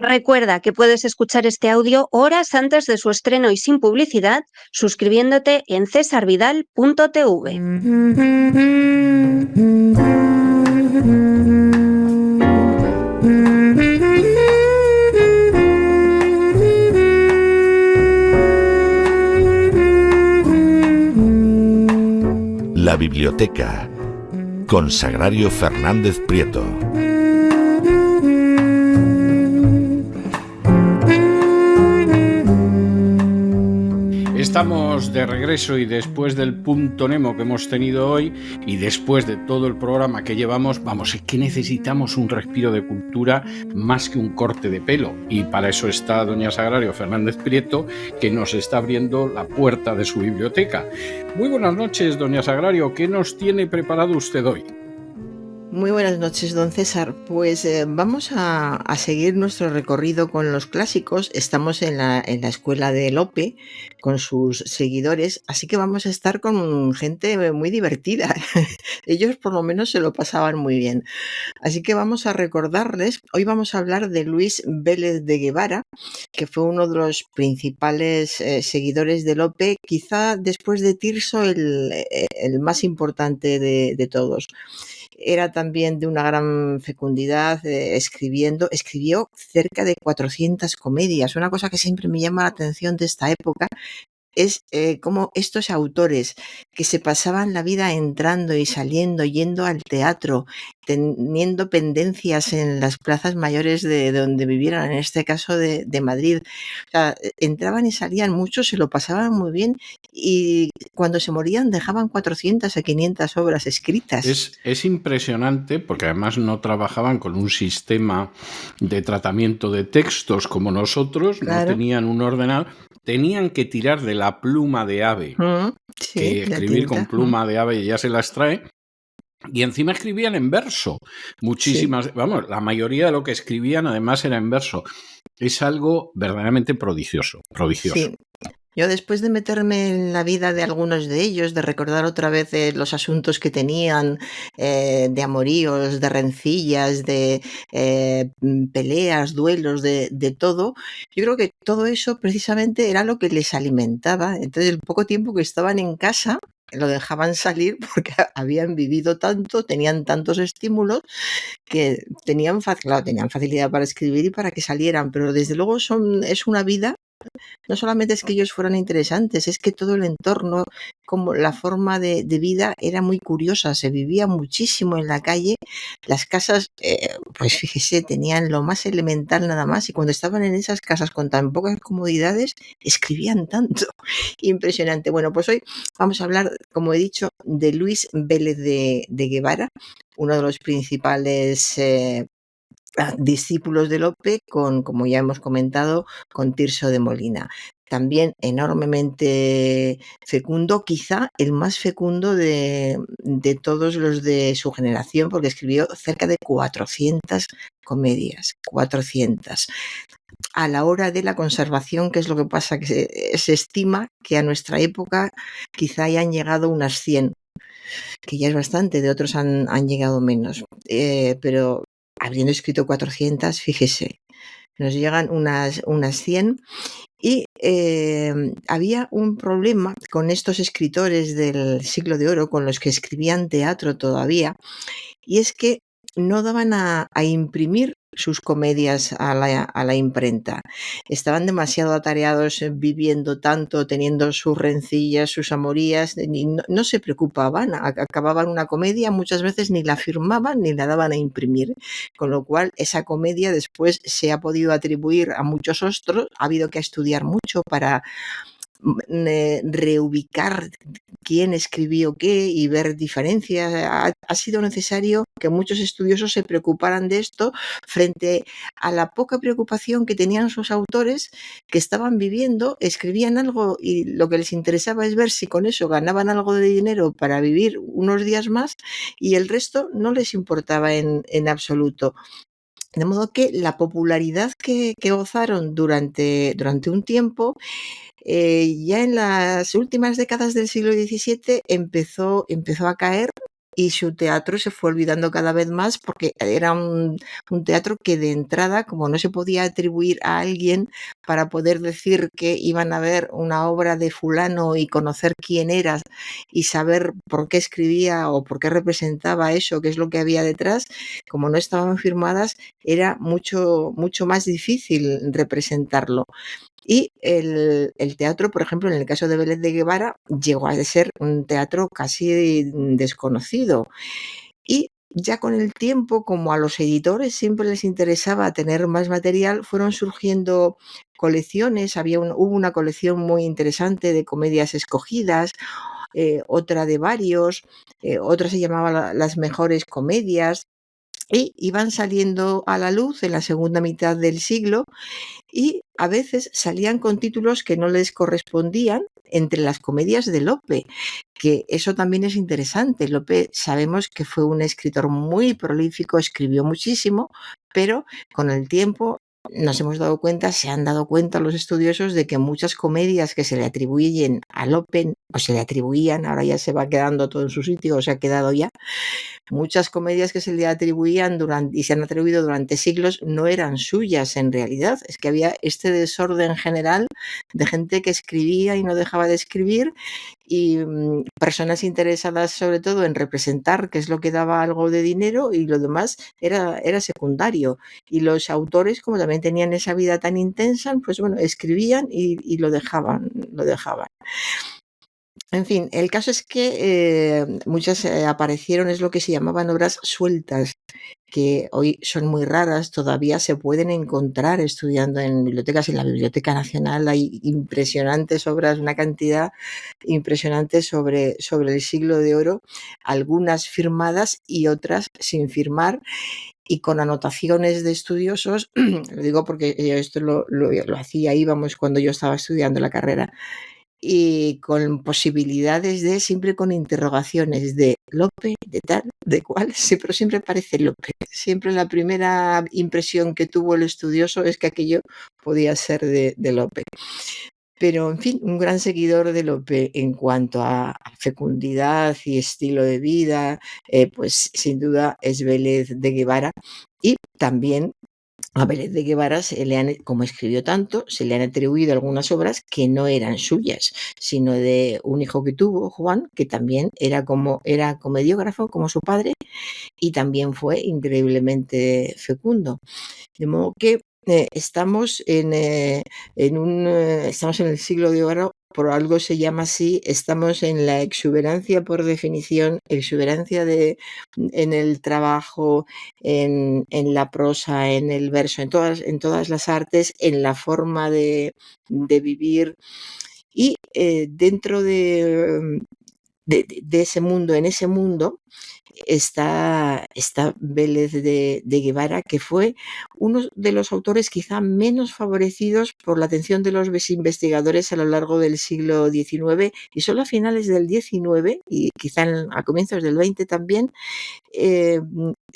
Recuerda que puedes escuchar este audio horas antes de su estreno y sin publicidad suscribiéndote en cesarvidal.tv. La biblioteca con Sagrario Fernández Prieto. Estamos de regreso y después del punto Nemo que hemos tenido hoy y después de todo el programa que llevamos, es que necesitamos un respiro de cultura más que un corte de pelo. Y para eso está doña Sagrario Fernández Prieto, que nos está abriendo la puerta de su biblioteca. Muy buenas noches, doña Sagrario. ¿Qué nos tiene preparado usted hoy? Muy buenas noches, don César. Pues vamos a seguir nuestro recorrido con los clásicos. Estamos en la escuela de Lope con sus seguidores, así que vamos a estar con gente muy divertida. Ellos por lo menos se lo pasaban muy bien. Así que vamos a recordarles, hoy vamos a hablar de Luis Vélez de Guevara, que fue uno de los principales seguidores de Lope, quizá después de Tirso el más importante de todos. Era también de una gran fecundidad, escribió cerca de 400 comedias. Una cosa que siempre me llama la atención de esta época es cómo estos autores que se pasaban la vida entrando y saliendo, yendo al teatro, teniendo pendencias en las plazas mayores de donde vivieran, en este caso de Madrid. O sea, entraban y salían muchos, se lo pasaban muy bien y cuando se morían dejaban 400 a 500 obras escritas. Es impresionante porque además no trabajaban con un sistema de tratamiento de textos como nosotros, Claro. No tenían un ordenador, tenían que tirar de la pluma de ave, Sí, que la escribir tinta. con pluma de ave ya se las trae. Y encima escribían en verso. Muchísimas, la mayoría de lo que escribían además era en verso. Es algo verdaderamente prodigioso. Sí. Yo después de meterme en la vida de algunos de ellos, de recordar otra vez los asuntos que tenían, de amoríos, de rencillas, de peleas, duelos, de todo, yo creo que todo eso precisamente era lo que les alimentaba. Entonces el poco tiempo que estaban en casa lo dejaban salir porque habían vivido tanto, tenían tantos estímulos que tenían facilidad para escribir y para que salieran, pero desde luego es una vida. No solamente es que ellos fueran interesantes, es que todo el entorno, como la forma de vida era muy curiosa, se vivía muchísimo en la calle, las casas, pues fíjese, tenían lo más elemental nada más y cuando estaban en esas casas con tan pocas comodidades, escribían tanto. Impresionante. Bueno, pues hoy vamos a hablar, como he dicho, de Luis Vélez de Guevara, uno de los principales discípulos de Lope, como ya hemos comentado, con Tirso de Molina. También enormemente fecundo, quizá el más fecundo de todos los de su generación, porque escribió cerca de 400 comedias, 400. A la hora de la conservación, ¿qué es lo que pasa? Que se estima que a nuestra época quizá hayan llegado unas 100, que ya es bastante, de otros han llegado menos, pero habiendo escrito 400, fíjese, nos llegan unas 100 y había un problema con estos escritores del siglo de oro, con los que escribían teatro todavía, y es que no daban a imprimir sus comedias a la imprenta. Estaban demasiado atareados viviendo tanto, teniendo sus rencillas, sus amorías, y no se preocupaban. Acababan una comedia, muchas veces ni la firmaban ni la daban a imprimir, con lo cual esa comedia después se ha podido atribuir a muchos otros. Ha habido que estudiar mucho para reubicar quién escribió qué y ver diferencias. Ha sido necesario que muchos estudiosos se preocuparan de esto frente a la poca preocupación que tenían sus autores, que estaban viviendo, escribían algo y lo que les interesaba es ver si con eso ganaban algo de dinero para vivir unos días más y el resto no les importaba en absoluto. De modo que la popularidad que gozaron durante un tiempo, ya en las últimas décadas del siglo XVII empezó a caer y su teatro se fue olvidando cada vez más porque era un teatro que de entrada, como no se podía atribuir a alguien para poder decir que iban a ver una obra de fulano y conocer quién era y saber por qué escribía o por qué representaba eso, qué es lo que había detrás, como no estaban firmadas, era mucho más difícil representarlo. Y el teatro, por ejemplo, en el caso de Vélez de Guevara, llegó a ser un teatro casi desconocido. Y ya con el tiempo, como a los editores siempre les interesaba tener más material, fueron surgiendo colecciones. Hubo una colección muy interesante de comedias escogidas, otra de varios, otra se llamaba Las mejores comedias, y iban saliendo a la luz en la segunda mitad del siglo, y a veces salían con títulos que no les correspondían entre las comedias de Lope, que eso también es interesante. Lope sabemos que fue un escritor muy prolífico, escribió muchísimo, pero con el tiempo nos hemos dado cuenta, se han dado cuenta los estudiosos de que muchas comedias que se le atribuyen a Lope, o se le atribuían, ahora ya se va quedando todo en su sitio, o se ha quedado ya, muchas comedias que se le atribuían y se han atribuido durante siglos no eran suyas en realidad. Es que había este desorden general de gente que escribía y no dejaba de escribir, y personas interesadas sobre todo en representar, que es lo que daba algo de dinero, y lo demás era secundario. Y los autores, como también tenían esa vida tan intensa, pues bueno, escribían y lo dejaban. En fin, el caso es que muchas aparecieron, es lo que se llamaban obras sueltas, que hoy son muy raras, todavía se pueden encontrar estudiando en bibliotecas. En la Biblioteca Nacional hay impresionantes obras, una cantidad impresionante sobre el Siglo de Oro, algunas firmadas y otras sin firmar, y con anotaciones de estudiosos. Lo digo porque yo esto lo hacía, íbamos cuando yo estaba estudiando la carrera, y con posibilidades de, siempre con interrogaciones de Lope, de tal, de cual, pero siempre aparece Lope. Siempre la primera impresión que tuvo el estudioso es que aquello podía ser de Lope. Pero, en fin, un gran seguidor de Lope en cuanto a fecundidad y estilo de vida, pues sin duda es Vélez de Guevara. Y también a Vélez de Guevara, como escribió tanto, se le han atribuido algunas obras que no eran suyas, sino de un hijo que tuvo, Juan, que también era comediógrafo como su padre, y también fue increíblemente fecundo. De modo que estamos en el siglo de oro, por algo se llama así. Estamos en la exuberancia, por definición, exuberancia en el trabajo, en la prosa, en el verso, en todas las artes, en la forma de vivir. Y dentro de ese mundo, en ese mundo, está Vélez de Guevara, que fue uno de los autores quizá menos favorecidos por la atención de los investigadores a lo largo del siglo XIX, y solo a finales del XIX y quizá a comienzos del XX también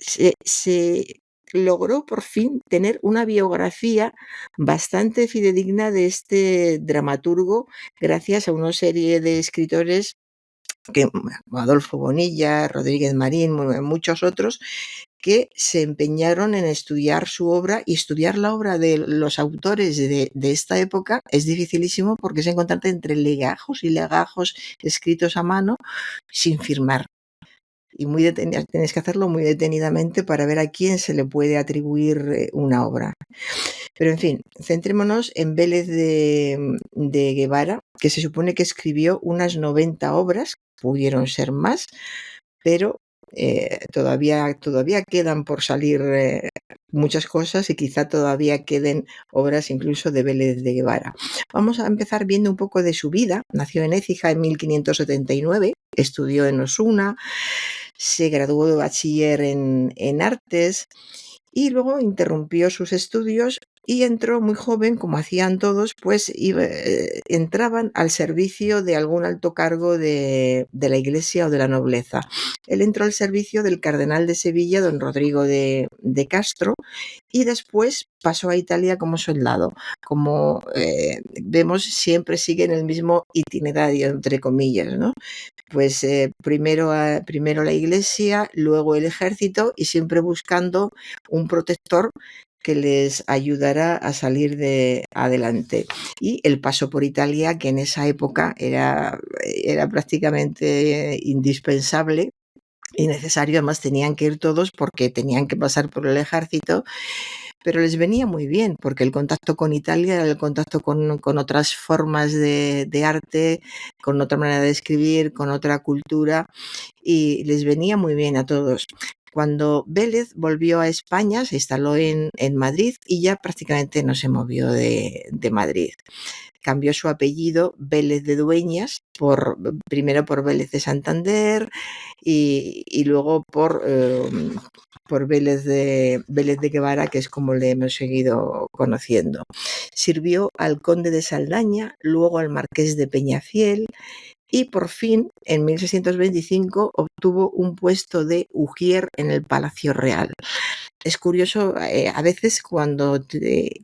se logró por fin tener una biografía bastante fidedigna de este dramaturgo, gracias a una serie de escritores que Adolfo Bonilla, Rodríguez Marín, muchos otros, que se empeñaron en estudiar su obra, y estudiar la obra de los autores de esta época es dificilísimo, porque es encontrarte entre legajos y legajos escritos a mano sin firmar. Y tienes que hacerlo muy detenidamente para ver a quién se le puede atribuir una obra. Pero en fin, centrémonos en Vélez de Guevara, que se supone que escribió unas 90 obras, pudieron ser más, pero todavía quedan por salir muchas cosas, y quizá todavía queden obras incluso de Vélez de Guevara. Vamos a empezar viendo un poco de su vida. Nació en Écija en 1579, estudió en Osuna, se graduó de bachiller en artes, y luego interrumpió sus estudios y entró muy joven, como hacían todos, pues entraban al servicio de algún alto cargo de la Iglesia o de la nobleza. Él entró al servicio del cardenal de Sevilla, don Rodrigo de Castro, y después pasó a Italia como soldado. Como vemos, siempre siguen el mismo itinerario, entre comillas, ¿no? Pues primero la Iglesia, luego el ejército, y siempre buscando un protector que les ayudara a salir adelante. Y el paso por Italia, que en esa época era prácticamente indispensable y necesario. Además, tenían que ir todos porque tenían que pasar por el ejército, pero les venía muy bien, porque el contacto con Italia era el contacto con otras formas de arte, con otra manera de escribir, con otra cultura, y les venía muy bien a todos. Cuando Vélez volvió a España, se instaló en Madrid y ya prácticamente no se movió de Madrid. Cambió su apellido Vélez de Dueñas primero por Vélez de Santander y luego por Vélez de Guevara, que es como le hemos seguido conociendo. Sirvió al conde de Saldaña, luego al marqués de Peñafiel, y por fin, en 1625, obtuvo un puesto de ujier en el Palacio Real. Es curioso, a veces cuando te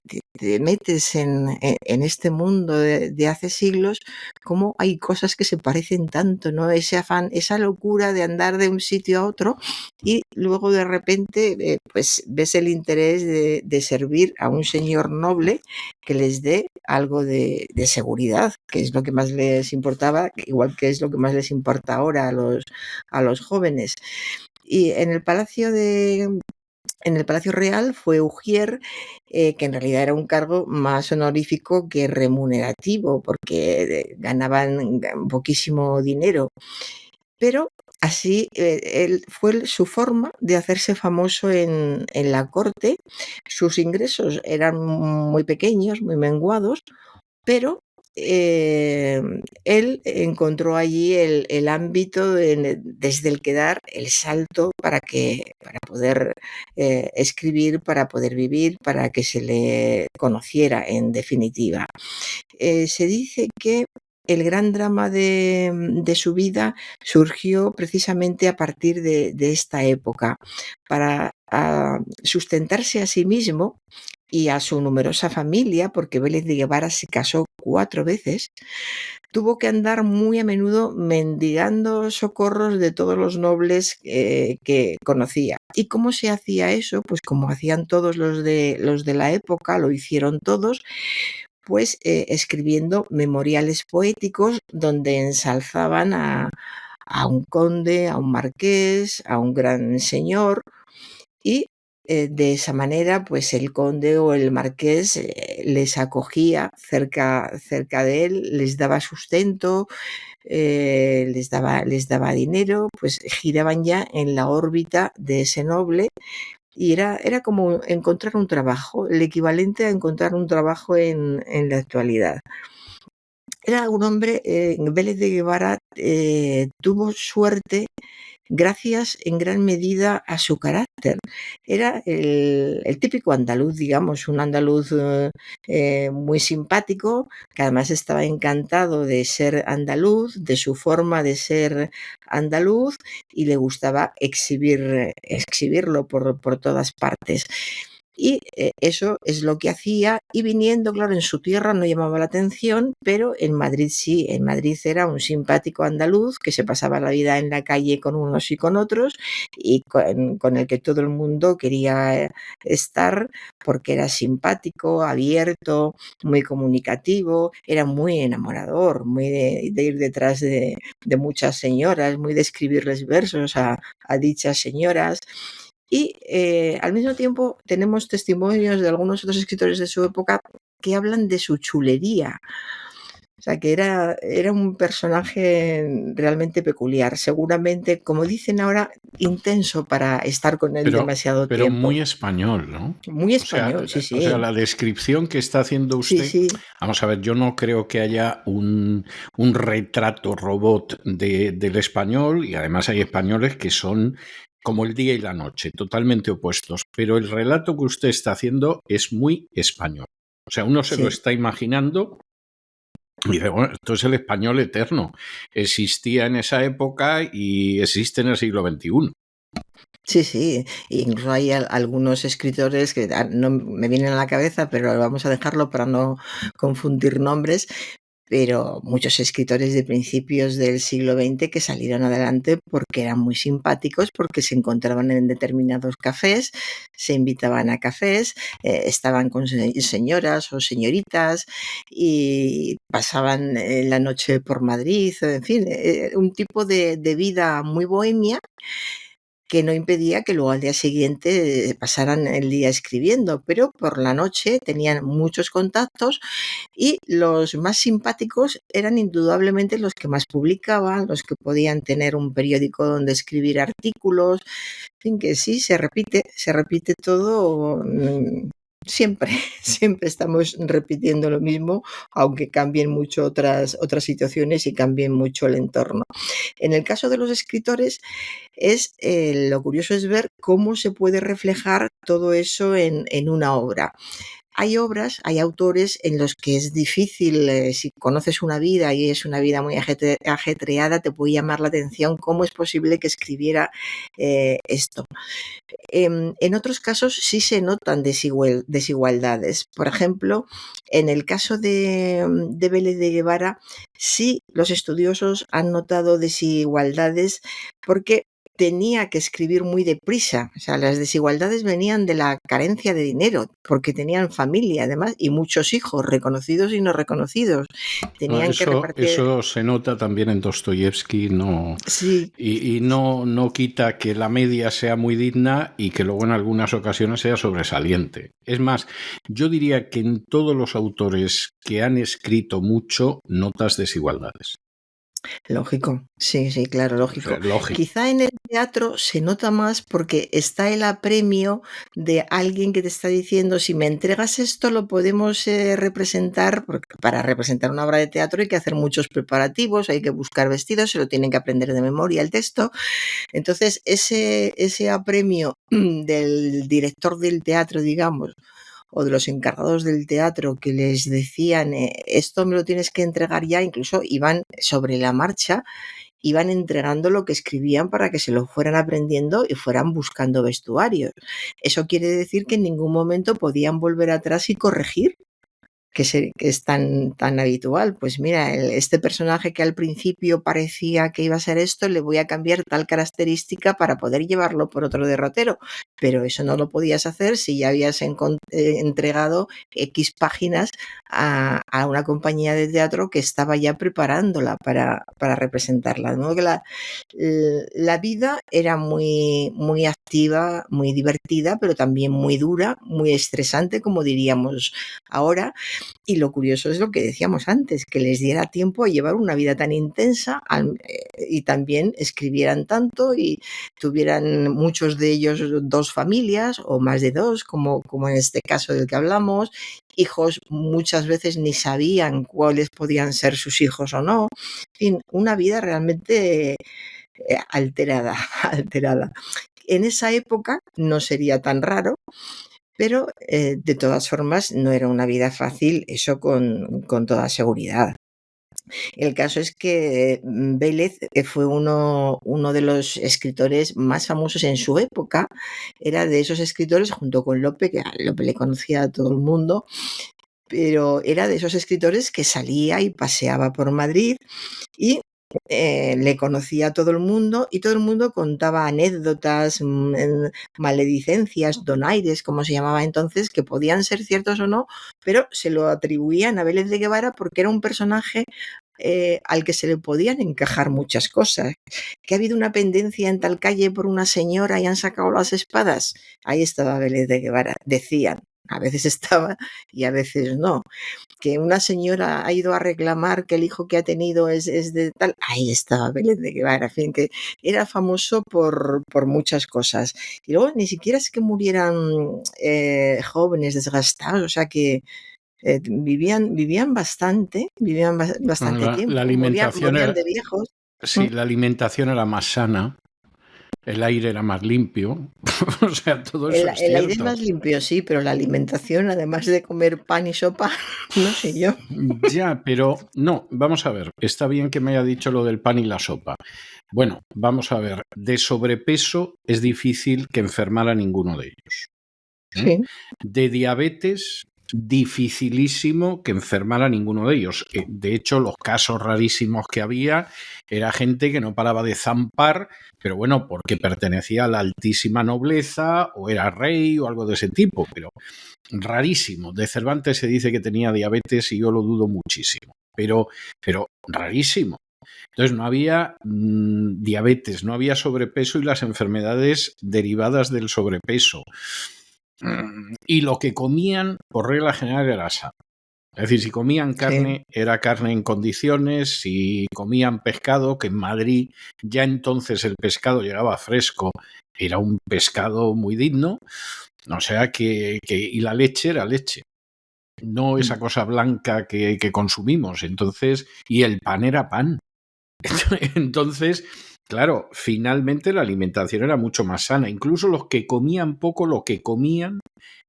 metes en este mundo de hace siglos, cómo hay cosas que se parecen tanto, ¿no? Ese afán, esa locura de andar de un sitio a otro, y luego de repente pues ves el interés de servir a un señor noble que les dé algo de seguridad, que es lo que más les importaba, igual que es lo que más les importa ahora a los jóvenes. Y en el Palacio Real fue ujier, que en realidad era un cargo más honorífico que remunerativo, porque ganaban poquísimo dinero. Pero así fue su forma de hacerse famoso en la corte. Sus ingresos eran muy pequeños, muy menguados, pero él encontró allí el ámbito desde el que dar el salto para poder escribir, para poder vivir, para que se le conociera, en definitiva. Se dice que el gran drama de su vida surgió precisamente a partir de esta época. Para sustentarse a sí mismo y a su numerosa familia, porque Vélez de Guevara se casó 4 veces, tuvo que andar muy a menudo mendigando socorros de todos los nobles que conocía. ¿Y cómo se hacía eso? Pues como hacían todos los de la época, lo hicieron todos, pues escribiendo memoriales poéticos donde ensalzaban a un conde, a un marqués, a un gran señor, y de esa manera pues el conde o el marqués les acogía cerca de él, les daba sustento, les daba dinero, pues giraban ya en la órbita de ese noble. Y era como encontrar un trabajo, el equivalente a encontrar un trabajo en la actualidad. Era un hombre, Vélez de Guevara tuvo suerte gracias en gran medida a su carácter. Era el típico andaluz, digamos, un andaluz muy simpático, que además estaba encantado de ser andaluz, de su forma de ser andaluz, y le gustaba exhibirlo por todas partes. Y eso es lo que hacía, y viniendo, claro, en su tierra no llamaba la atención, pero en Madrid sí. En Madrid era un simpático andaluz que se pasaba la vida en la calle con unos y con otros, y con el que todo el mundo quería estar, porque era simpático, abierto, muy comunicativo, era muy enamorador, muy de ir detrás de muchas señoras, muy de escribirles versos a dichas señoras. Y al mismo tiempo tenemos testimonios de algunos otros escritores de su época que hablan de su chulería. O sea, que era un personaje realmente peculiar. Seguramente, como dicen ahora, intenso para estar con él demasiado tiempo. Pero muy español, ¿no? Muy español, sí. O sea, la descripción que está haciendo usted... Sí. Vamos a ver, yo no creo que haya un retrato robot del español, y además hay españoles que son como el día y la noche, totalmente opuestos, pero el relato que usted está haciendo es muy español. O sea, uno se lo está imaginando y dice, bueno, esto es el español eterno. Existía en esa época y existe en el siglo XXI. Sí, sí, incluso hay algunos escritores que no me vienen a la cabeza, pero vamos a dejarlo para no confundir nombres, pero muchos escritores de principios del siglo XX que salieron adelante porque eran muy simpáticos, porque se encontraban en determinados cafés, se invitaban a cafés, estaban con señoras o señoritas y pasaban la noche por Madrid, en fin, un tipo de vida muy bohemia que no impedía que luego al día siguiente pasaran el día escribiendo, pero por la noche tenían muchos contactos y los más simpáticos eran indudablemente los que más publicaban, los que podían tener un periódico donde escribir artículos, en fin, que sí, se repite todo. Siempre, siempre estamos repitiendo lo mismo, aunque cambien mucho otras situaciones y cambien mucho el entorno. En el caso de los escritores, lo curioso es ver cómo se puede reflejar todo eso en una obra. Hay obras, hay autores en los que es difícil, si conoces una vida y es una vida muy ajetreada, te puede llamar la atención cómo es posible que escribiera esto. En otros casos sí se notan desigualdades. Por ejemplo, en el caso de Vélez de Guevara, sí los estudiosos han notado desigualdades porque tenía que escribir muy deprisa. O sea, las desigualdades venían de la carencia de dinero, porque tenían familia, además, y muchos hijos, reconocidos y no reconocidos. Tenían que repartir. Eso se nota también en Dostoyevsky, no, sí. y no quita que la media sea muy digna y que luego en algunas ocasiones sea sobresaliente. Es más, yo diría que en todos los autores que han escrito mucho notas desigualdades. Lógico, sí, claro, lógico. O sea, lógico. Quizá en el teatro se nota más porque está el apremio de alguien que te está diciendo, si me entregas esto lo podemos representar, porque para representar una obra de teatro hay que hacer muchos preparativos, hay que buscar vestidos, se lo tienen que aprender de memoria el texto. Entonces, ese apremio del director del teatro, digamos, o de los encargados del teatro que les decían esto me lo tienes que entregar ya, incluso iban sobre la marcha, iban entregando lo que escribían para que se lo fueran aprendiendo y fueran buscando vestuarios. Eso quiere decir que en ningún momento podían volver atrás y corregir, que es tan habitual. Pues mira, este personaje que al principio parecía que iba a ser esto, le voy a cambiar tal característica para poder llevarlo por otro derrotero. Pero eso no lo podías hacer si ya habías entregado X páginas a una compañía de teatro que estaba ya preparándola para representarla. De modo que la vida era muy, muy activa, muy divertida, pero también muy dura, muy estresante, como diríamos ahora. Y lo curioso es lo que decíamos antes, que les diera tiempo a llevar una vida tan intensa y también escribieran tanto y tuvieran muchos de ellos 2 familias o más de 2, como en este caso del que hablamos. Hijos muchas veces ni sabían cuáles podían ser sus hijos o no. En fin, una vida realmente alterada. En esa época no sería tan raro, pero de todas formas no era una vida fácil, eso con toda seguridad. El caso es que Vélez fue uno de los escritores más famosos en su época, era de esos escritores junto con Lope, que a Lope le conocía a todo el mundo, pero era de esos escritores que salía y paseaba por Madrid y le conocía a todo el mundo y todo el mundo contaba anécdotas, maledicencias, donaires, como se llamaba entonces, que podían ser ciertos o no, pero se lo atribuían a Vélez de Guevara porque era un personaje al que se le podían encajar muchas cosas. Que ha habido una pendencia en tal calle por una señora y han sacado las espadas. Ahí estaba Vélez de Guevara, decían. A veces estaba y a veces no. Que una señora ha ido a reclamar que el hijo que ha tenido es de tal, ahí estaba Vélez de Guevara, en fin, que era famoso por muchas cosas. Y luego ni siquiera es que murieran jóvenes, desgastados, o sea que vivían bastante tiempo. La alimentación morían de viejos. Sí, la alimentación era más sana. el aire era más limpio, o sea, todo eso es El aire es cierto. más limpio, sí, pero la alimentación, además de comer pan y sopa, no sé yo. Ya, pero no, vamos a ver, está bien que me haya dicho lo del pan y la sopa. Bueno, vamos a ver, de sobrepeso es difícil que enfermara ninguno de ellos. Sí, De diabetes, dificilísimo que enfermara ninguno de ellos. De hecho, los casos rarísimos que había era gente que no paraba de zampar, pero bueno, porque pertenecía a la altísima nobleza o era rey o algo de ese tipo, pero rarísimo. De Cervantes se dice que tenía diabetes y yo lo dudo muchísimo, pero rarísimo. Entonces no había diabetes, no había sobrepeso y las enfermedades derivadas del sobrepeso. Y lo que comían, por regla general, era sano. Es decir, si comían carne, era carne en condiciones, si comían pescado, que en Madrid ya entonces el pescado llegaba fresco, era un pescado muy digno, o sea y la leche era leche, no esa cosa blanca que consumimos, entonces, y el pan era pan. Entonces, claro, finalmente la alimentación era mucho más sana. Incluso los que comían poco, lo que comían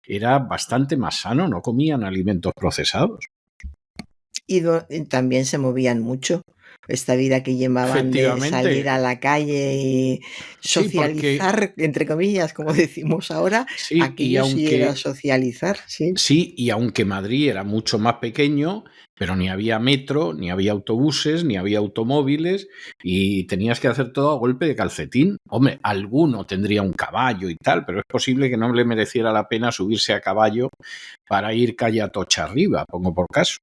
era bastante más sano, no comían alimentos procesados. y también se movían mucho. Esta vida que llevaban de salir a Efectivamente, la calle y sí, porque socializar, entre comillas, como decimos ahora, sí, aquello sí era socializar, sí. y aunque Madrid era mucho más pequeño, pero ni había metro, ni había autobuses, ni había automóviles, y tenías que hacer todo a golpe de calcetín. Hombre, alguno tendría un caballo y tal, pero es posible que no le mereciera la pena subirse a caballo para ir calle Atocha arriba, pongo por caso.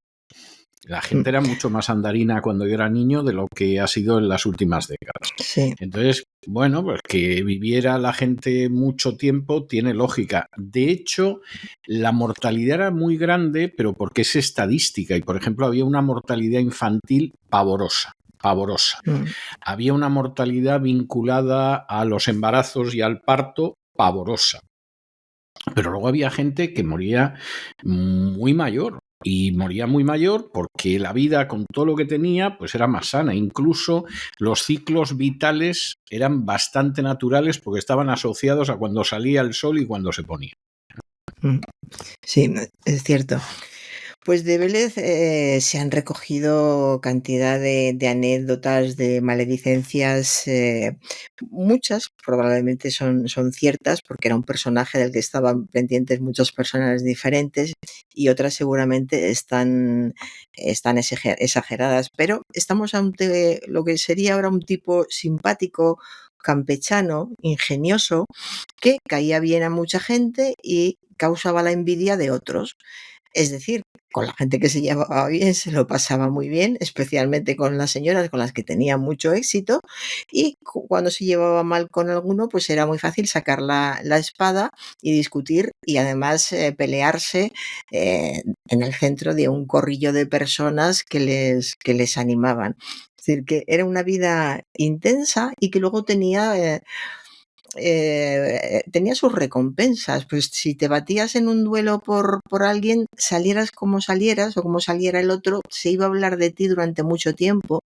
La gente era mucho más andarina cuando yo era niño de lo que ha sido en las últimas décadas. Sí. Entonces, bueno, pues que viviera la gente mucho tiempo tiene lógica. De hecho, la mortalidad era muy grande, pero porque es estadística. Y, por ejemplo, había una mortalidad infantil pavorosa. Había una mortalidad vinculada a los embarazos y al parto pavorosa. Pero luego había gente que moría muy mayor. Y moría muy mayor porque la vida, con todo lo que tenía, pues era más sana. Incluso los ciclos vitales eran bastante naturales porque estaban asociados a cuando salía el sol y cuando se ponía. Sí, es cierto. Pues de Vélez se han recogido cantidad de anécdotas, de maledicencias, muchas probablemente son ciertas, porque era un personaje del que estaban pendientes muchas personas diferentes, y otras seguramente están exageradas, pero estamos ante lo que sería ahora un tipo simpático, campechano, ingenioso, que caía bien a mucha gente y causaba la envidia de otros. Es decir, con la gente que se llevaba bien se lo pasaba muy bien, especialmente con las señoras con las que tenía mucho éxito, y cuando se llevaba mal con alguno, pues era muy fácil sacar la espada y discutir y además pelearse en el centro de un corrillo de personas que les animaban. Es decir, que era una vida intensa y que luego tenía sus recompensas. Pues si te batías en un duelo por alguien, salieras como salieras o como saliera el otro, se iba a hablar de ti durante mucho tiempo.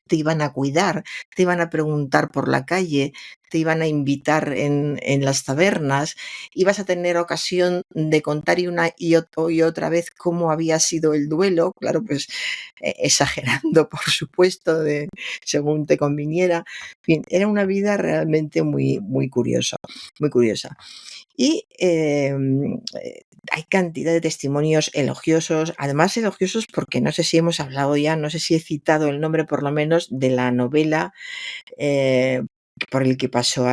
Te iban a cuidar, te iban a preguntar por la calle, te iban a invitar en las tabernas, ibas a tener ocasión de contar una y otra vez cómo había sido el duelo, claro, pues exagerando, por supuesto, según te conviniera. En fin, era una vida realmente muy, muy curiosa, muy curiosa. Y hay cantidad de testimonios elogiosos, además elogiosos porque no sé si hemos hablado ya, no sé si he citado el nombre por lo menos de la novela por el que pasó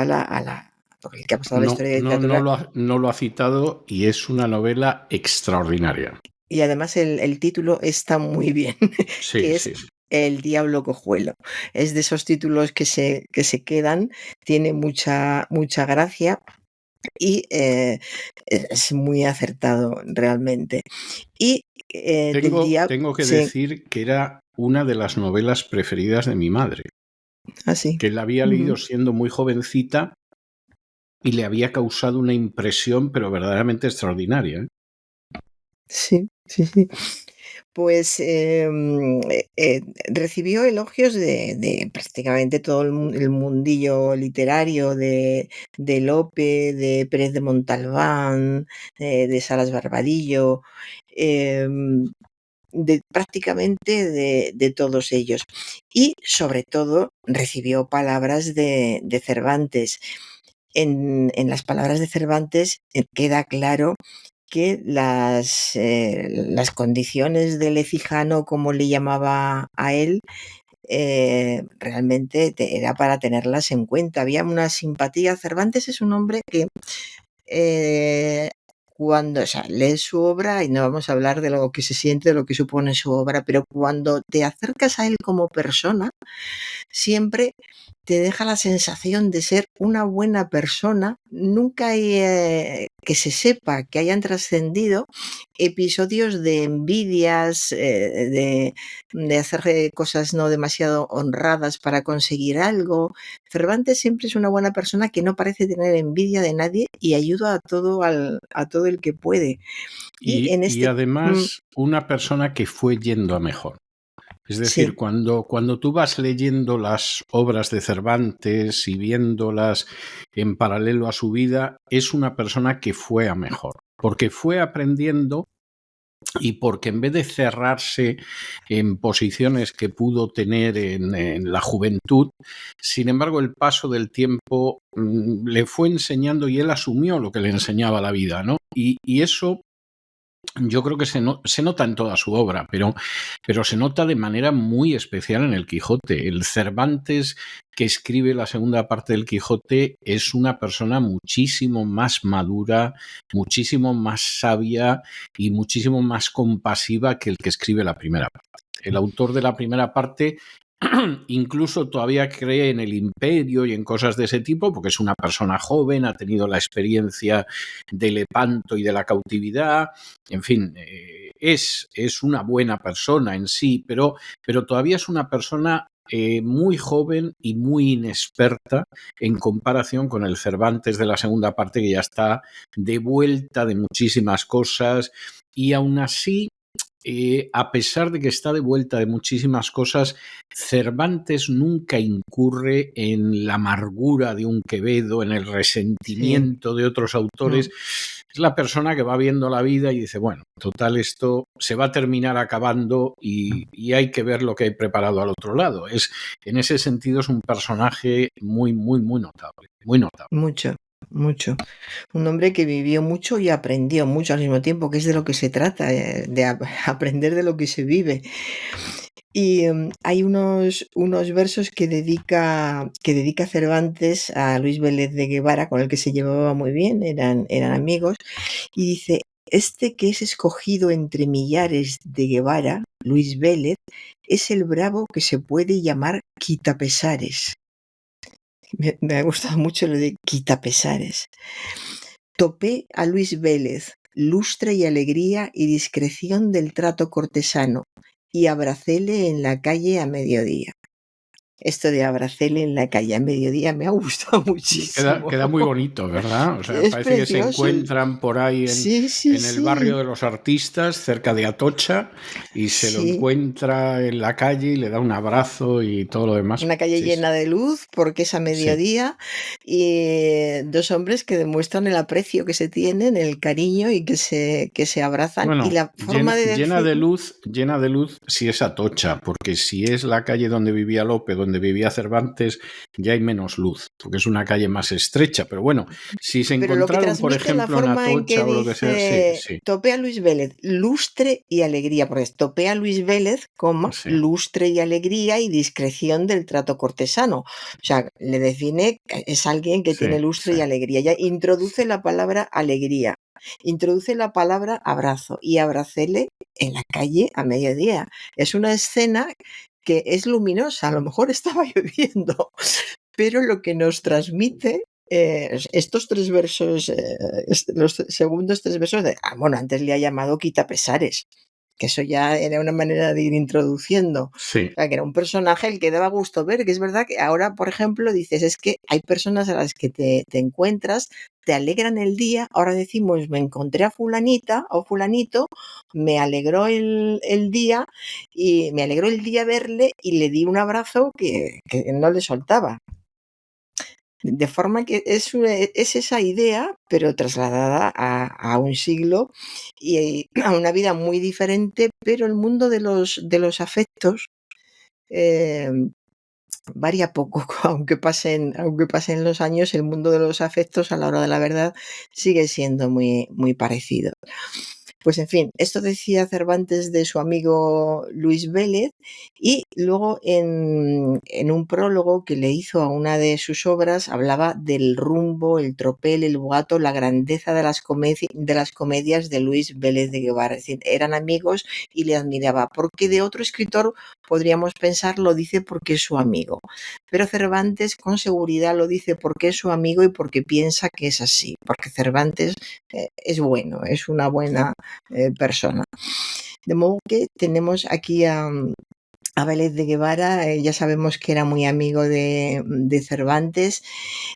por el que ha pasado la historia de literatura. No lo ha citado y es una novela extraordinaria. Y además el título está muy bien, Sí, que es sí. El diablo cojuelo. Es de esos títulos que se quedan, tiene mucha, mucha gracia. Y es muy acertado realmente. Y del diablo. Tengo que Sí, decir que era una de las novelas preferidas de mi madre, así. que la había leído siendo muy jovencita y le había causado una impresión, pero verdaderamente extraordinaria. Sí, sí, sí. Pues recibió elogios de prácticamente todo el mundillo literario, de Lope, de Pérez de Montalbán, de Salas Barbadillo, prácticamente de todos ellos. Y sobre todo recibió palabras de Cervantes. En las palabras de Cervantes queda claro que las condiciones del Écijano, como le llamaba a él, realmente era para tenerlas en cuenta. Había una simpatía. Cervantes es un hombre que cuando lees su obra, y no vamos a hablar de lo que se siente, de lo que supone su obra, pero cuando te acercas a él como persona, siempre te deja la sensación de ser una buena persona. Nunca hay que se sepa que hayan trascendido episodios de envidias, de hacer cosas no demasiado honradas para conseguir algo. Cervantes siempre es una buena persona que no parece tener envidia de nadie y ayuda a todo el que puede. Y además una persona que fue yendo a mejor. Es decir, Sí. cuando tú vas leyendo las obras de Cervantes y viéndolas en paralelo a su vida, es una persona que fue a mejor, porque fue aprendiendo y porque en vez de cerrarse en posiciones que pudo tener en la juventud, sin embargo el paso del tiempo le fue enseñando y él asumió lo que le enseñaba la vida, ¿no? Y eso yo creo que se nota en toda su obra, pero se nota de manera muy especial en el Quijote. El Cervantes que escribe la segunda parte del Quijote es una persona muchísimo más madura, muchísimo más sabia y muchísimo más compasiva que el que escribe la primera parte. El autor de la primera parte incluso todavía cree en el imperio y en cosas de ese tipo, porque es una persona joven, ha tenido la experiencia del Lepanto y de la cautividad, en fin, es una buena persona en sí, pero todavía es una persona muy joven y muy inexperta en comparación con el Cervantes de la segunda parte, que ya está de vuelta de muchísimas cosas y aún así, a pesar de que está de vuelta de muchísimas cosas, Cervantes nunca incurre en la amargura de un Quevedo, en el resentimiento de otros autores. Es la persona que va viendo la vida y dice, bueno, total, esto se va a terminar acabando y hay que ver lo que hay preparado al otro lado. En ese sentido es un personaje muy, muy, muy notable. Muy notable. Mucho. Un hombre que vivió mucho y aprendió mucho al mismo tiempo, que es de lo que se trata, de aprender de lo que se vive. Y hay unos versos que dedica Cervantes a Luis Vélez de Guevara, con el que se llevaba muy bien, eran amigos, y dice: este que es escogido entre millares de Guevara, Luis Vélez, es el bravo que se puede llamar quitapesares. Me ha gustado mucho lo de quitapesares. Topé a Luis Vélez, lustre y alegría y discreción del trato cortesano, y abracéle en la calle a mediodía. Esto de abracéle en la calle a mediodía me ha gustado muchísimo. Queda muy bonito, ¿verdad? O sea, Es parece precioso. Que se encuentran por ahí en el barrio de los artistas, cerca de Atocha, y se lo encuentra en la calle y le da un abrazo y todo lo demás. Una calle llena de luz, porque es a mediodía, y dos hombres que demuestran el aprecio que se tienen, el cariño y que se abrazan. Bueno, y la forma de llena de luz si es Atocha, porque si es la calle donde vivía Lope, donde vivía Cervantes, ya hay menos luz, porque es una calle más estrecha. Pero bueno, si se encontraron, por ejemplo, en Atocha o lo que sea, sí. Topé a Luis Vélez, lustre y alegría, porque topé a Luis Vélez, lustre y alegría y discreción del trato cortesano. O sea, le define, es alguien que tiene lustre y alegría. Ya introduce la palabra alegría. Introduce la palabra abrazo y abracele en la calle a mediodía. Es una escena que es luminosa, a lo mejor estaba lloviendo, pero lo que nos transmite estos tres versos, los segundos tres versos antes le ha llamado quitapesares, que eso ya era una manera de ir introduciendo. Sí. O sea, que era un personaje el que daba gusto ver, que es verdad que ahora, por ejemplo, dices, es que hay personas a las que te encuentras, te alegran el día. Ahora decimos, me encontré a fulanita o fulanito, me alegró el día y me alegró el día verle y le di un abrazo que no le soltaba. De forma que es esa idea, pero trasladada a un siglo y a una vida muy diferente, pero el mundo de los afectos varía poco, aunque pasen los años, el mundo de los afectos a la hora de la verdad sigue siendo muy, muy parecido. Pues en fin, esto decía Cervantes de su amigo Luis Vélez, y luego en un prólogo que le hizo a una de sus obras hablaba del rumbo, el tropel, el boato, la grandeza de las comedias de Luis Vélez de Guevara. Es decir, eran amigos y le admiraba, porque de otro escritor podríamos pensar lo dice porque es su amigo, pero Cervantes con seguridad lo dice porque es su amigo y porque piensa que es así, porque Cervantes es bueno, es una buena persona. De modo que tenemos aquí a Vélez de Guevara, ya sabemos que era muy amigo de Cervantes,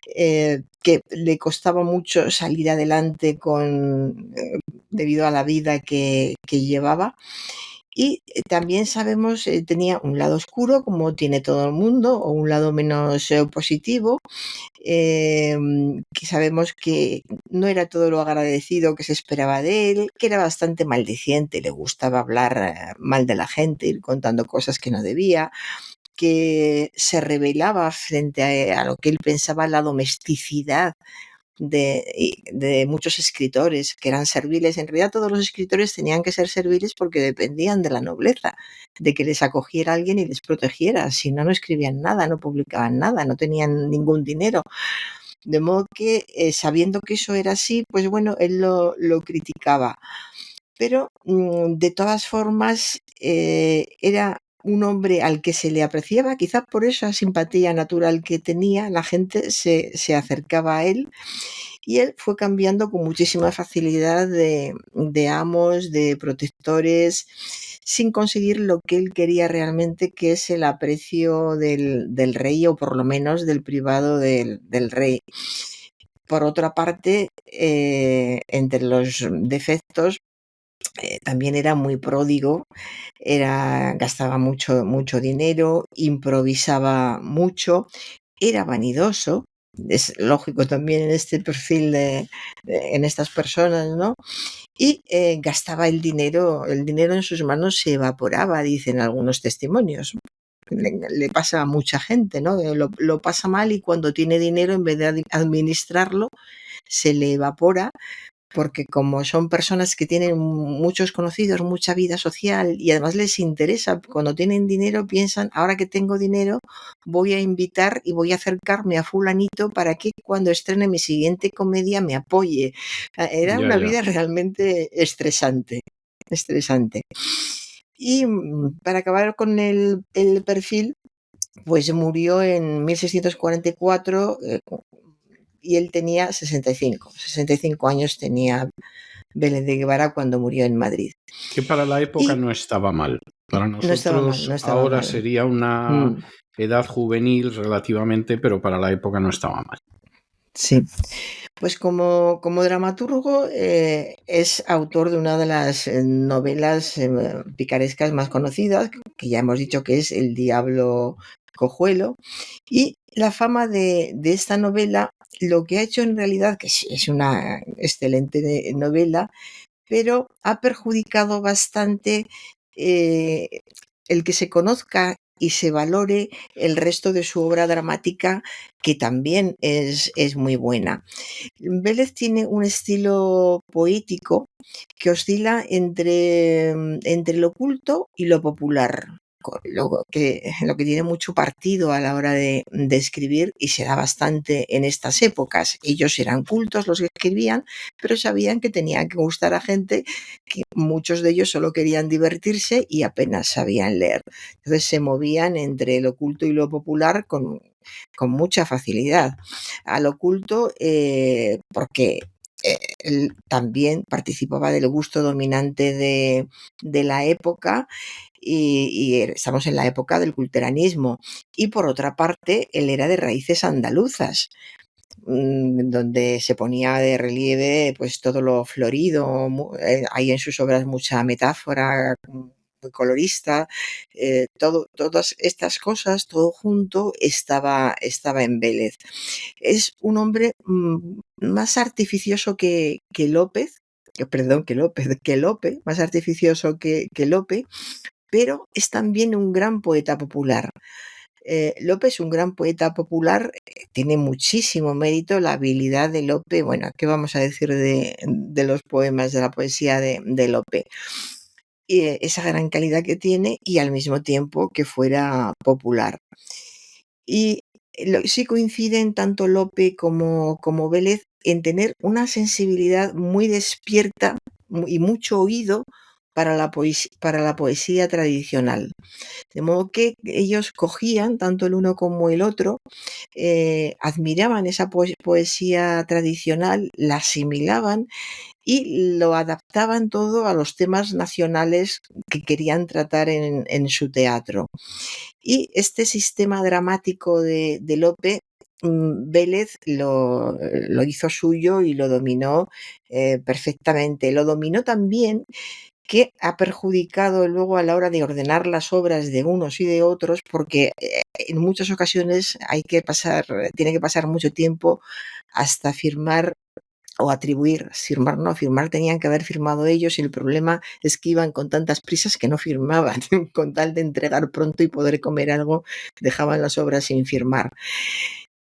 que le costaba mucho salir adelante debido a la vida que llevaba. Y también sabemos, tenía un lado oscuro, como tiene todo el mundo, o un lado menos positivo, que sabemos que no era todo lo agradecido que se esperaba de él, que era bastante maldiciente, le gustaba hablar mal de la gente, ir contando cosas que no debía, que se rebelaba frente a lo que él pensaba la domesticidad de muchos escritores que eran serviles. En realidad todos los escritores tenían que ser serviles porque dependían de la nobleza, de que les acogiera alguien y les protegiera. Si no, no escribían nada, no publicaban nada, no tenían ningún dinero. De modo que, sabiendo que eso era así, pues bueno, él lo criticaba. Pero de todas formas, era un hombre al que se le apreciaba, quizá por esa simpatía natural que tenía, la gente se acercaba a él, y él fue cambiando con muchísima facilidad de amos, de protectores, sin conseguir lo que él quería realmente, que es el aprecio del rey, o por lo menos del privado del rey. Por otra parte, entre los defectos, también era muy pródigo, gastaba mucho dinero, improvisaba mucho, era vanidoso. Es lógico también en este perfil en estas personas, ¿no? Y gastaba el dinero en sus manos se evaporaba, dicen algunos testimonios. Le pasa a mucha gente, ¿no? Lo pasa mal y cuando tiene dinero, en vez de administrarlo, se le evapora, porque como son personas que tienen muchos conocidos, mucha vida social y además les interesa, cuando tienen dinero piensan, ahora que tengo dinero voy a invitar y voy a acercarme a fulanito para que cuando estrene mi siguiente comedia me apoye. Era una vida realmente estresante. Y para acabar con el perfil, pues murió en 1644 y él tenía 65 años tenía Vélez de Guevara cuando murió en Madrid. Que para la época no estaba mal. Para nosotros no estaba ahora mal. sería una edad juvenil relativamente, pero para la época no estaba mal. Sí. Pues como dramaturgo es autor de una de las novelas picarescas más conocidas, que ya hemos dicho que es El Diablo Cojuelo, y la fama de esta novela lo que ha hecho en realidad, que es una excelente novela, pero ha perjudicado bastante el que se conozca y se valore el resto de su obra dramática, que también es muy buena. Vélez tiene un estilo poético que oscila entre lo culto y lo popular, lo que tiene mucho partido a la hora de escribir, y se da bastante en estas épocas. Ellos eran cultos los que escribían, pero sabían que tenía que gustar a gente que muchos de ellos solo querían divertirse y apenas sabían leer. Entonces se movían entre lo culto y lo popular con mucha facilidad. Al oculto, porque él también participaba del gusto dominante de la época, y estamos en la época del culteranismo. Y por otra parte, él era de raíces andaluzas. donde se ponía de relieve pues todo lo florido, hay en sus obras mucha metáfora, muy colorista, todas estas cosas, todo junto estaba en Vélez. Es un hombre más artificioso que López, que Lope, más artificioso que Lope, pero es también un gran poeta popular. Lope es un gran poeta popular, tiene muchísimo mérito la habilidad de Lope. Bueno, ¿qué vamos a decir de los poemas, de la poesía de Lope? Esa gran calidad que tiene y al mismo tiempo que fuera popular. Y sí coinciden tanto Lope como Vélez en tener una sensibilidad muy despierta y mucho oído para la poesía tradicional. De modo que ellos cogían, tanto el uno como el otro, admiraban esa poesía tradicional, la asimilaban y lo adaptaban todo a los temas nacionales que querían tratar en su teatro. Y este sistema dramático de Lope, Vélez lo hizo suyo y lo dominó perfectamente. Lo dominó también, que ha perjudicado luego a la hora de ordenar las obras de unos y de otros, porque en muchas ocasiones tiene que pasar mucho tiempo hasta firmar o atribuir. Firmar tenían que haber firmado ellos, y el problema es que iban con tantas prisas que no firmaban. Con tal de entregar pronto y poder comer algo, dejaban las obras sin firmar.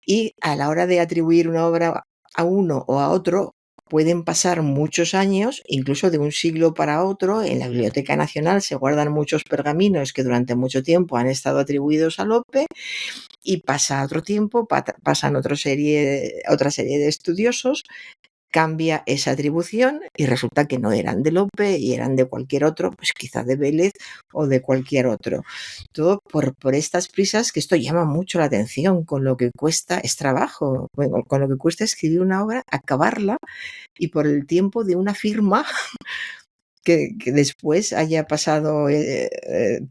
Y a la hora de atribuir una obra a uno o a otro, pueden pasar muchos años, incluso de un siglo para otro. En la Biblioteca Nacional se guardan muchos pergaminos que durante mucho tiempo han estado atribuidos a Lope, y pasa otro tiempo, pasan otra serie de estudiosos, cambia esa atribución y resulta que no eran de Lope y eran de cualquier otro, pues quizá de Vélez o de cualquier otro. Todo por estas prisas, que esto llama mucho la atención. Con lo que cuesta, es trabajo, con lo que cuesta escribir una obra, acabarla, y por el tiempo de una firma que después haya pasado,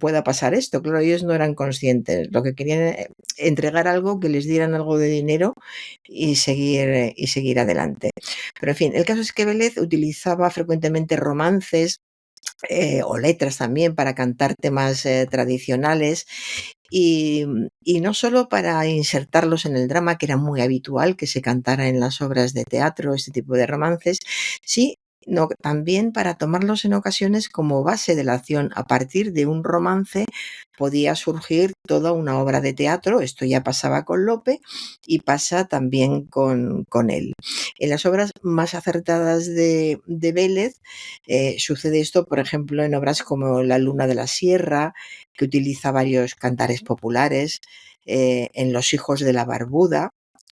pueda pasar esto. Claro, ellos no eran conscientes. Lo que querían era entregar algo, que les dieran algo de dinero y seguir adelante. Pero en fin, el caso es que Vélez utilizaba frecuentemente romances o letras también para cantar temas tradicionales, y no solo para insertarlos en el drama, que era muy habitual que se cantara en las obras de teatro este tipo de romances, sí, no, también para tomarlos en ocasiones como base de la acción. A partir de un romance podía surgir toda una obra de teatro. Esto ya pasaba con Lope y pasa también con él. En las obras más acertadas de Vélez sucede esto, por ejemplo, en obras como La luna de la sierra, que utiliza varios cantares populares, en Los hijos de la barbuda,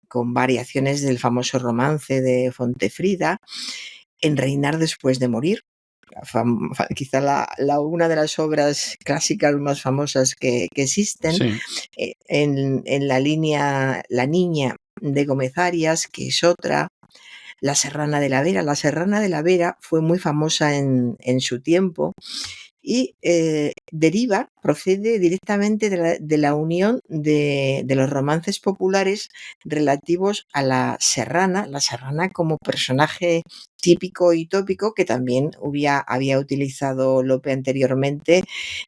con variaciones del famoso romance de Fontefrida, en Reinar después de morir, quizá una de las obras clásicas más famosas que existen, Sí. en la línea La niña de Gómez Arias, que es otra, La serrana de la Vera. La serrana de la Vera fue muy famosa en su tiempo, y procede directamente de la unión de los romances populares relativos a la serrana como personaje típico y tópico, que también había utilizado Lope anteriormente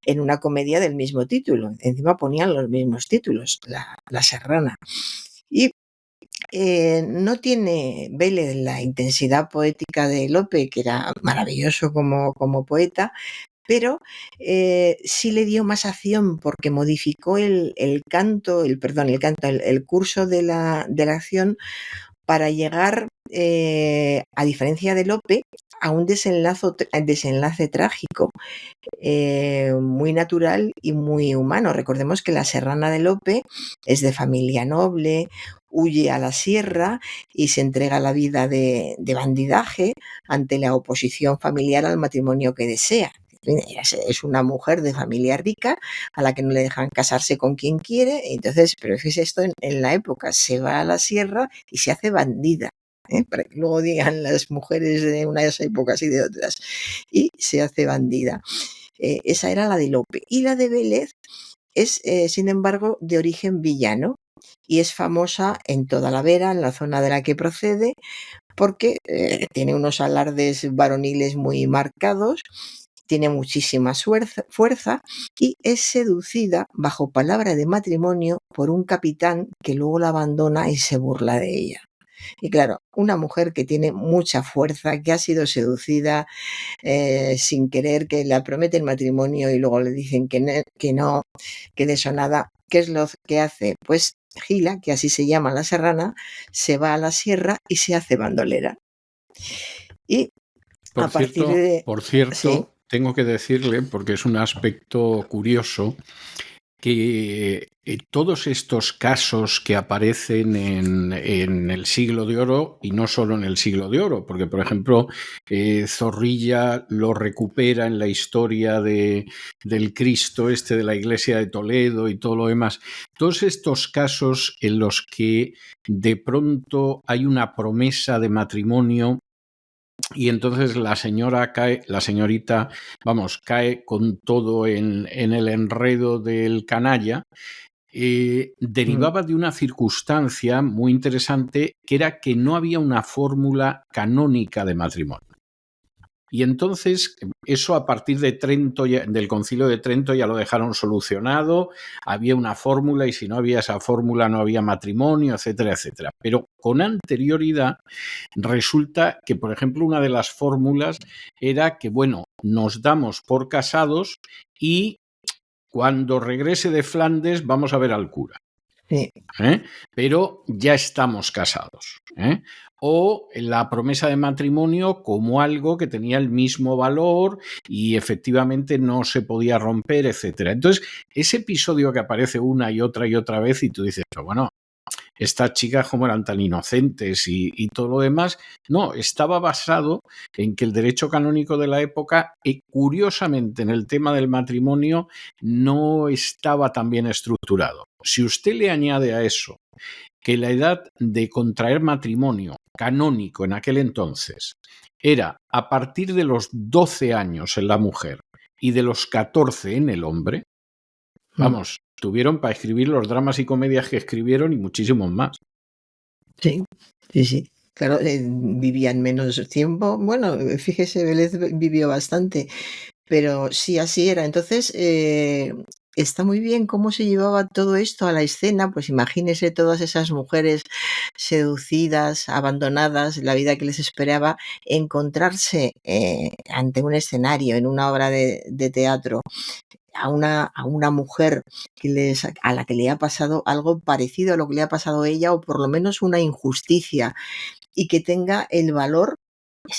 en una comedia del mismo título. Encima ponían los mismos títulos, la serrana. Y no tiene Vélez la intensidad poética de Lope, que era maravilloso como poeta, pero sí le dio más acción, porque modificó el curso de la acción para llegar, a diferencia de Lope, a un desenlace trágico, muy natural y muy humano. Recordemos que la serrana de Lope es de familia noble, huye a la sierra y se entrega a la vida de bandidaje ante la oposición familiar al matrimonio que desea. Es una mujer de familia rica a la que no le dejan casarse con quien quiere. Entonces, pero fíjese esto, en la época se va a la sierra y se hace bandida, para que luego digan las mujeres de unas épocas y de otras, y se hace bandida. Esa era la de Lope. Y la de Vélez es, sin embargo, de origen villano. y es famosa en toda la Vera, en la zona de la que procede, porque tiene unos alardes varoniles muy marcados, tiene muchísima fuerza y es seducida bajo palabra de matrimonio por un capitán que luego la abandona y se burla de ella. Y claro, una mujer que tiene mucha fuerza, que ha sido seducida sin querer, que la promete el matrimonio y luego le dicen que no, que de eso nada, ¿qué es lo que hace? Pues Gila, que así se llama la serrana, se va a la sierra y se hace bandolera. Y a partir de... Por Sí, cierto, tengo que decirle, porque es un aspecto curioso, que todos estos casos que aparecen en el Siglo de Oro, y no solo en el Siglo de Oro, porque por ejemplo Zorrilla lo recupera en la historia del Cristo de la Iglesia de Toledo y todo lo demás, todos estos casos en los que de pronto hay una promesa de matrimonio y entonces la señorita, cae con todo en el enredo del canalla, derivaba de una circunstancia muy interesante, que era que no había una fórmula canónica de matrimonio. Y entonces eso a partir de Trento, del Concilio de Trento, ya lo dejaron solucionado, había una fórmula y si no había esa fórmula no había matrimonio, etcétera, etcétera. Pero con anterioridad resulta que, por ejemplo, una de las fórmulas era que, bueno, nos damos por casados y cuando regrese de Flandes vamos a ver al cura. sí. Pero ya estamos casados. O la promesa de matrimonio como algo que tenía el mismo valor y efectivamente no se podía romper, etcétera. Entonces, ese episodio que aparece una y otra vez y tú dices, pero bueno, estas chicas como eran tan inocentes y todo lo demás, no, estaba basado en que el derecho canónico de la época, curiosamente en el tema del matrimonio, no estaba tan bien estructurado. Si usted le añade a eso que la edad de contraer matrimonio canónico en aquel entonces era a partir de los 12 años en la mujer y de los 14 en el hombre, vamos, tuvieron para escribir los dramas y comedias que escribieron y muchísimos más. Sí, sí, sí. Claro, vivían menos tiempo. Bueno, fíjese, Vélez vivió bastante, pero sí, así era. Entonces, está muy bien cómo se llevaba todo esto a la escena. Pues imagínese todas esas mujeres seducidas, abandonadas, la vida que les esperaba, encontrarse ante un escenario, en una obra de teatro, a una mujer a la que le ha pasado algo parecido a lo que le ha pasado a ella, o por lo menos una injusticia, y que tenga el valor,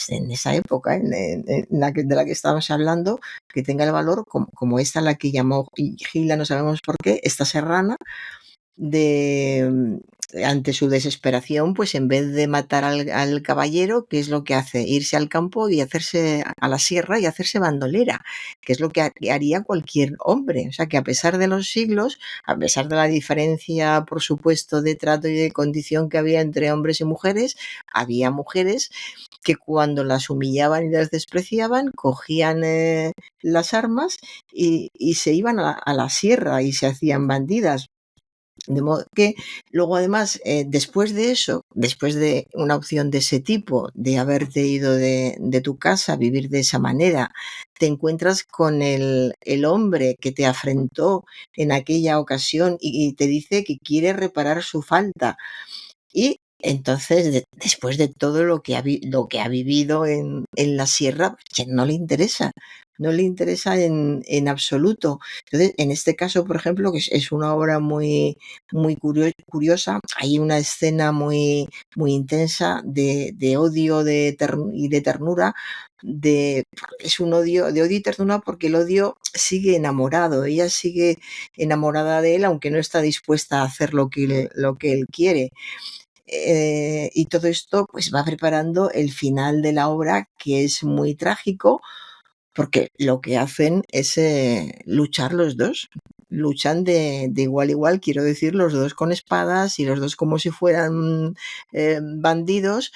en esa época de la que estábamos hablando, que tenga el valor como esta, la que llamó Gila, no sabemos por qué, esta serrana, ante su desesperación, pues en vez de matar al caballero, ¿qué es lo que hace? Irse al campo y hacerse a la sierra y hacerse bandolera, que es lo que haría cualquier hombre. O sea, que a pesar de los siglos, a pesar de la diferencia, por supuesto, de trato y de condición que había entre hombres y mujeres, había mujeres que cuando las humillaban y las despreciaban, cogían las armas y se iban a la sierra y se hacían bandidas. De modo que luego, además, después de eso, después de una opción de ese tipo, de haberte ido de tu casa, vivir de esa manera, te encuentras con el hombre que te afrentó en aquella ocasión y te dice que quiere reparar su falta. Y entonces, después de todo lo que ha vivido en la sierra, que no le interesa. No le interesa en absoluto. Entonces, en este caso, por ejemplo, que es una obra muy, muy curiosa, hay una escena muy, muy intensa de odio y de ternura. Es un odio de odio y ternura, porque el odio sigue enamorado, ella sigue enamorada de él, aunque no está dispuesta a hacer lo que él quiere. Y todo esto pues va preparando el final de la obra, que es muy trágico, porque lo que hacen es luchar los dos. Luchan de igual a igual, quiero decir, los dos con espadas y los dos como si fueran bandidos,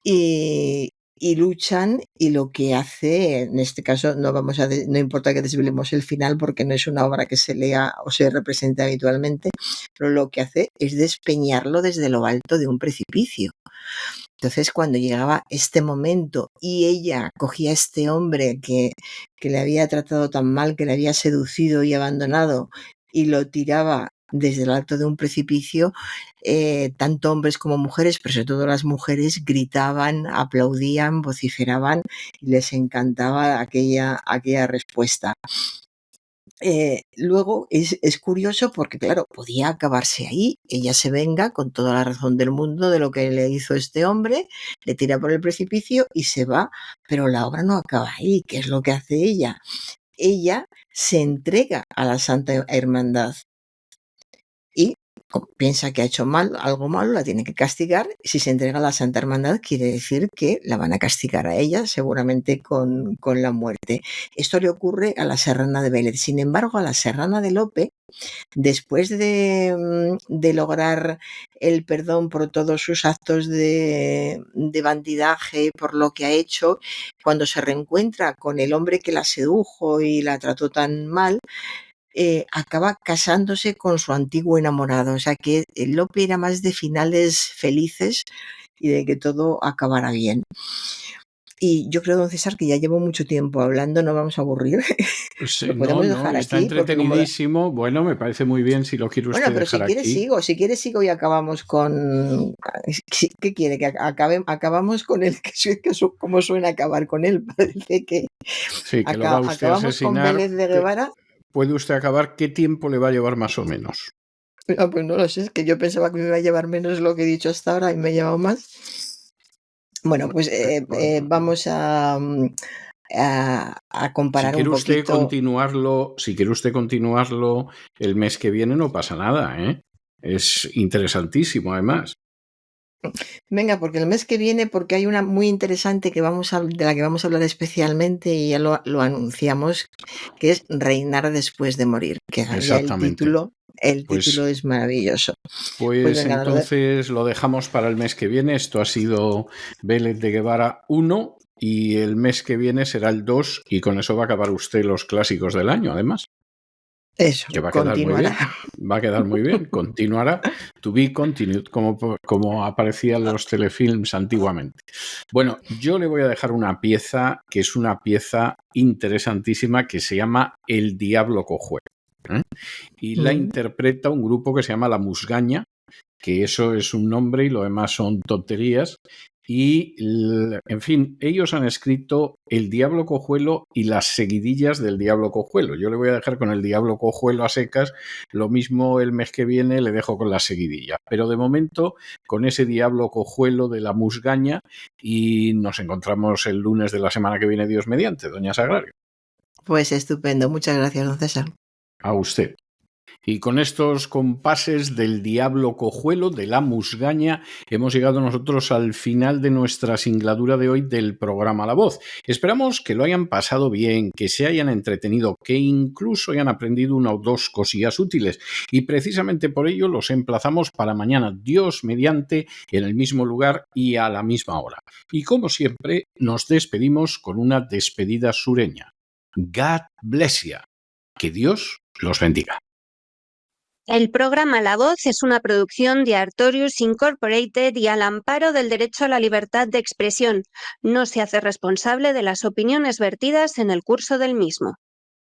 y y luchan, y lo que hace, en este caso no importa que desvelemos el final porque no es una obra que se lea o se represente habitualmente, pero lo que hace es despeñarlo desde lo alto de un precipicio. Entonces, cuando llegaba este momento y ella cogía a este hombre que le había tratado tan mal, que le había seducido y abandonado, y lo tiraba desde lo alto de un precipicio, tanto hombres como mujeres, pero sobre todo las mujeres, gritaban, aplaudían, vociferaban y les encantaba aquella respuesta. Luego es curioso porque, claro, podía acabarse ahí. Ella se venga con toda la razón del mundo de lo que le hizo este hombre, le tira por el precipicio y se va, pero la obra no acaba ahí. ¿Qué es lo que hace ella? Ella se entrega a la Santa Hermandad y piensa que ha hecho algo malo, la tiene que castigar. Si se entrega a la Santa Hermandad, quiere decir que la van a castigar a ella, seguramente con la muerte. Esto le ocurre a la Serrana de Vélez. Sin embargo, a la Serrana de Lope, después de lograr el perdón por todos sus actos de bandidaje, por lo que ha hecho, cuando se reencuentra con el hombre que la sedujo y la trató tan mal, acaba casándose con su antiguo enamorado. O sea que Lope era más de finales felices y de que todo acabara bien. Y yo creo, don César, que ya llevo mucho tiempo hablando, no vamos a aburrir. Sí, Lo podemos dejar está aquí. entretenidísimo. Bueno, me parece muy bien si lo quiere usted Bueno, pero dejar aquí. si quiere sigo y acabamos con... ¿Qué quiere? Que acabamos con él, ¿cómo suena acabar con él? Parece que Sí, que lo va usted a acabamos con asesinar. Vélez de Guevara. ¿Puede usted acabar? ¿Qué tiempo le va a llevar más o menos? Pues no lo sé, es que yo pensaba que me iba a llevar menos lo que he dicho hasta ahora y me he llevado más. Bueno, pues vamos a comparar un poquito. Si quiere usted continuarlo el mes que viene, no pasa nada, ¿eh? Es interesantísimo, además. Venga, porque el mes que viene, porque hay una muy interesante de la que vamos a hablar especialmente, y ya lo anunciamos, que es Reinar después de morir, que ya el título es maravilloso. Pues venga, entonces lo dejamos para el mes que viene. Esto ha sido Vélez de Guevara 1 y el mes que viene será el 2 y con eso va a acabar usted los clásicos del año, además. Eso, que va a quedar muy bien. Va a quedar muy bien. Continuará. To be continued, como aparecía en los telefilms antiguamente. Bueno, yo le voy a dejar una pieza que es una pieza interesantísima que se llama El Diablo Cojuelo. Y la interpreta un grupo que se llama La Musgaña, que eso es un nombre y lo demás son tonterías. Y, en fin, ellos han escrito El Diablo Cojuelo y las seguidillas del Diablo Cojuelo. Yo le voy a dejar con El Diablo Cojuelo a secas, lo mismo el mes que viene le dejo con la seguidilla. Pero de momento, con ese Diablo Cojuelo de La Musgaña, y nos encontramos el lunes de la semana que viene, Dios mediante, doña Sagrario. Pues estupendo, muchas gracias, don César. A usted. Y con estos compases del Diablo Cojuelo, de La Musgaña, hemos llegado nosotros al final de nuestra singladura de hoy del programa La Voz. Esperamos que lo hayan pasado bien, que se hayan entretenido, que incluso hayan aprendido una o dos cosillas útiles. Y precisamente por ello los emplazamos para mañana, Dios mediante, en el mismo lugar y a la misma hora. Y como siempre, nos despedimos con una despedida sureña. God bless you. Que Dios los bendiga. El programa La Voz es una producción de Artorius Incorporated y al amparo del derecho a la libertad de expresión. No se hace responsable de las opiniones vertidas en el curso del mismo.